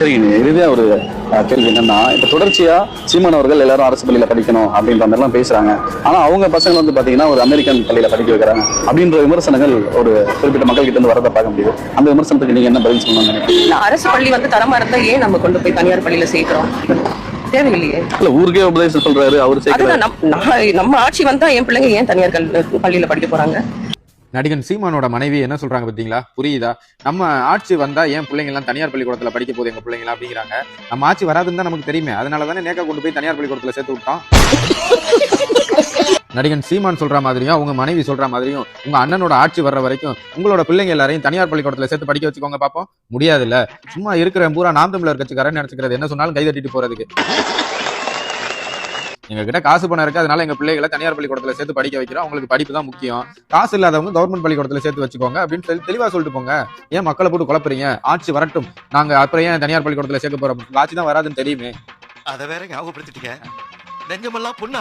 சரிங்க, இறுதியா ஒரு கேள்வி என்னன்னா, இப்ப தொடர்ச்சியா சீமான் அவர்கள் எல்லாரும் அரசு பள்ளியில படிக்கணும் அப்படின்ற மாதிரி எல்லாம் பேசுறாங்க. ஆனா அவங்க பசங்க வந்து பாத்தீங்கன்னா ஒரு அமெரிக்கன் பள்ளியில படிக்க வைக்கிறாங்க அப்படின்ற விமர்சனங்கள் ஒரு குறிப்பிட்ட மக்கள் கிட்ட இருந்து வரதை பார்க்க முடியுது. அந்த விமர்சனத்துக்கு நீங்க என்ன பதில் சொல்லணும்னு நினைக்கிறீங்க? அரசு பள்ளி வந்து தரமா இருந்தா ஏன் நம்ம கொண்டு போய் தனியார் பள்ளியில சேர்க்கிறோம்? தேவையில்லையே. இல்ல, ஊருக்கே உபதேசம் சொல்றாரு அவரு சேர்க்கல. அதுதான் நம்ம ஆட்சி வந்தா என் பிள்ளைங்க ஏன் தனியார் பள்ளியில படிக்க போறாங்க? நடிகன் சீமானோட மனைவி என்ன சொல்றாங்க பாத்தீங்களா? புரியுதா? நம்ம ஆட்சி வந்தா ஏன் பிள்ளைங்க எல்லாம் தனியார் பள்ளிக்கூடத்துல படிக்க போகுது எங்க பிள்ளைங்களா அப்படிங்கிறாங்க. நம்ம ஆட்சி வராதுன்னு தான் நமக்கு தெரியுமே, அதனால தானே நேக்கா கொண்டு போய் தனியார் பள்ளிக்கூடத்துல சேர்த்து விட்டோம். நடிகன் சீமான் சொல்ற மாதிரியும் அவங்க மனைவி சொல்ற மாதிரியும் உங்க அண்ணனோட ஆட்சி வர்ற வரைக்கும் உங்களோட பிள்ளைங்க எல்லாரையும் தனியார் பள்ளிக்கூடத்துல சேர்த்து படிக்க வச்சுக்கோங்க பாப்போம். முடியாதுல்ல. சும்மா இருக்கிற பூரா நாம் தமிழர் கட்சிக்காரன்னு நினைச்சுக்கிறது, என்ன சொன்னாலும் கை தட்டிட்டு போறதுக்கு. எங்க கிட்ட காசு பணம் இருக்கு, அதனால எங்க பிள்ளைகளை தனியார் பள்ளிக்கூடத்துல சேர்த்து படிக்க வைக்கிறோம், அவங்களுக்கு படிப்பு தான் முக்கியம், காசு இல்லாதவங்க கவர்மெண்ட் பள்ளிக்கூடத்துல சேர்த்து வச்சுக்கோங்க அப்படின்னு சொல்லி தெளிவா சொல்லிட்டு போங்க. ஏன் மக்களை போட்டு குழப்பறீங்க? ஆட்சி வரட்டும், நாங்க அப்புறம் ஏன் தனியார் பள்ளிக்கூடத்துல சேர்க்க போறோம்? ஆட்சி தான் வராதுன்னு தெரியுமே. அதை வேற ஞாபகப்படுத்திட்டீங்க. நெஞ்சமெல்லாம் பொண்ணு